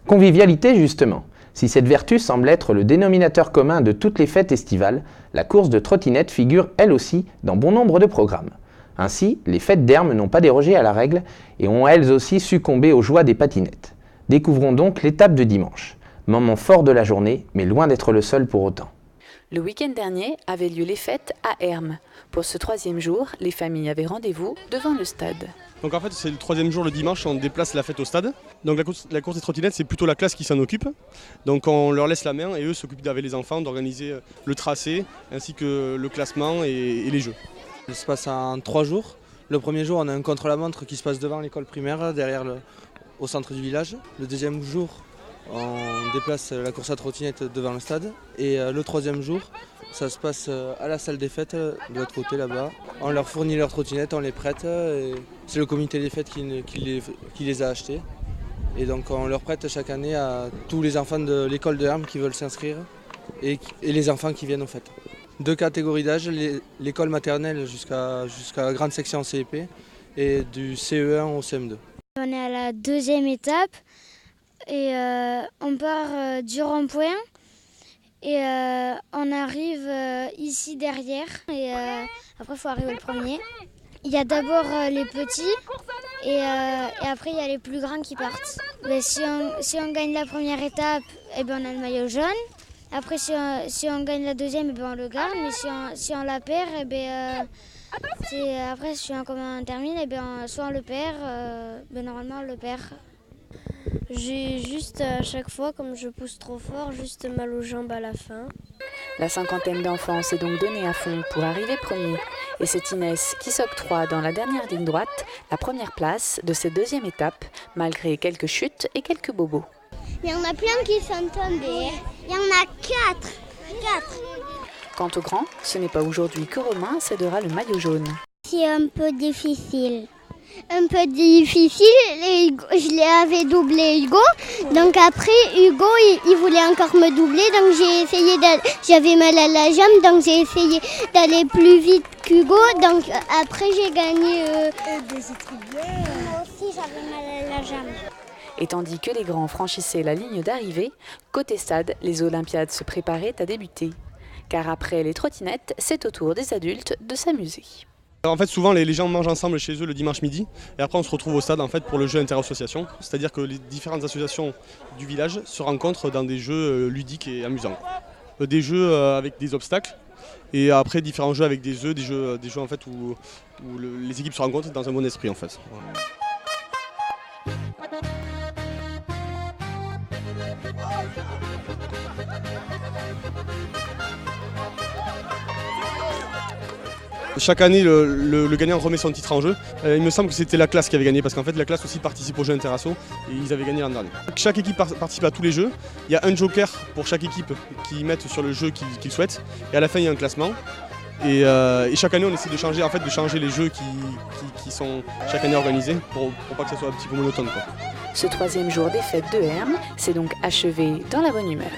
Convivialité justement. Si cette vertu semble être le dénominateur commun de toutes les fêtes estivales, la course de trottinette figure elle aussi dans bon nombre de programmes. Ainsi, les fêtes d'Hermes n'ont pas dérogé à la règle et ont elles aussi succombé aux joies des patinettes. Découvrons donc l'étape de dimanche. Moment fort de la journée, mais loin d'être le seul pour autant. Le week-end dernier avaient lieu les fêtes à Hermes. Pour ce troisième jour, les familles avaient rendez-vous devant le stade. Donc en fait c'est le troisième jour, le dimanche, on déplace la fête au stade. Donc la course des trottinettes, c'est plutôt la classe qui s'en occupe. Donc on leur laisse la main et eux s'occupent avec les enfants d'organiser le tracé ainsi que le classement et les jeux. Ça se passe en 3 jours. Le premier jour, on a un contre-la-montre qui se passe devant l'école primaire, au centre du village. Le deuxième jour, on déplace la course à trottinette devant le stade. Et le troisième jour, ça se passe à la salle des fêtes, de l'autre côté là-bas. On leur fournit leurs trottinettes, on les prête. C'est le comité des fêtes qui les a achetées. Et donc on leur prête chaque année à tous les enfants de l'école de Hermes qui veulent s'inscrire et les enfants qui viennent aux fêtes. 2 catégories d'âge, l'école maternelle jusqu'à la grande section CEP et du CE1 au CM2. On est à la deuxième étape et on part du rond-point et on arrive ici derrière et après il faut arriver le premier. Il y a d'abord les petits et après il y a les plus grands qui partent. Mais si on gagne la première étape, eh ben, on a le maillot jaune. Après, si on gagne la deuxième, eh ben, on le garde, mais si on la perd, eh ben, après, si on termine, eh ben, soit on le perd, normalement on le perd. J'ai juste à chaque fois, comme je pousse trop fort, juste mal aux jambes à la fin. La cinquantaine d'enfants s'est donc donnée à fond pour arriver premier. Et c'est Inès qui s'octroie dans la dernière ligne droite la première place de cette deuxième étape, malgré quelques chutes et quelques bobos. Il y en a plein qui sont tombés. Il y en a 4. Quant aux grands, ce n'est pas aujourd'hui que Romain cédera le maillot jaune. C'est un peu difficile. Et je l'avais doublé Hugo. Donc après, Hugo, il voulait encore me doubler. Donc j'avais mal à la jambe. Donc j'ai essayé d'aller plus vite qu'Hugo. Donc après, j'ai gagné des étriers. Moi aussi, j'avais mal à la jambe. Et tandis que les grands franchissaient la ligne d'arrivée, côté stade, les Olympiades se préparaient à débuter. Car après les trottinettes, c'est au tour des adultes de s'amuser. En fait souvent les gens mangent ensemble chez eux le dimanche midi et après on se retrouve au stade en fait, pour le jeu inter-association. C'est-à-dire que les différentes associations du village se rencontrent dans des jeux ludiques et amusants. Des jeux avec des obstacles et après différents jeux avec des œufs, des jeux en fait où les équipes se rencontrent dans un bon esprit en fait. Voilà. Chaque année, le gagnant remet son titre en jeu. Il me semble que c'était la classe qui avait gagné parce qu'en fait la classe aussi participe aux jeux interasso et ils avaient gagné l'an dernier. Chaque équipe participe à tous les jeux. Il y a un joker pour chaque équipe qui mettent sur le jeu qu'ils souhaitent et à la fin il y a un classement. Et chaque année on essaie de changer les jeux qui sont chaque année organisés pour pas que ça soit un petit peu monotone, quoi. Ce troisième jour des fêtes de Hermes s'est donc achevé dans la bonne humeur.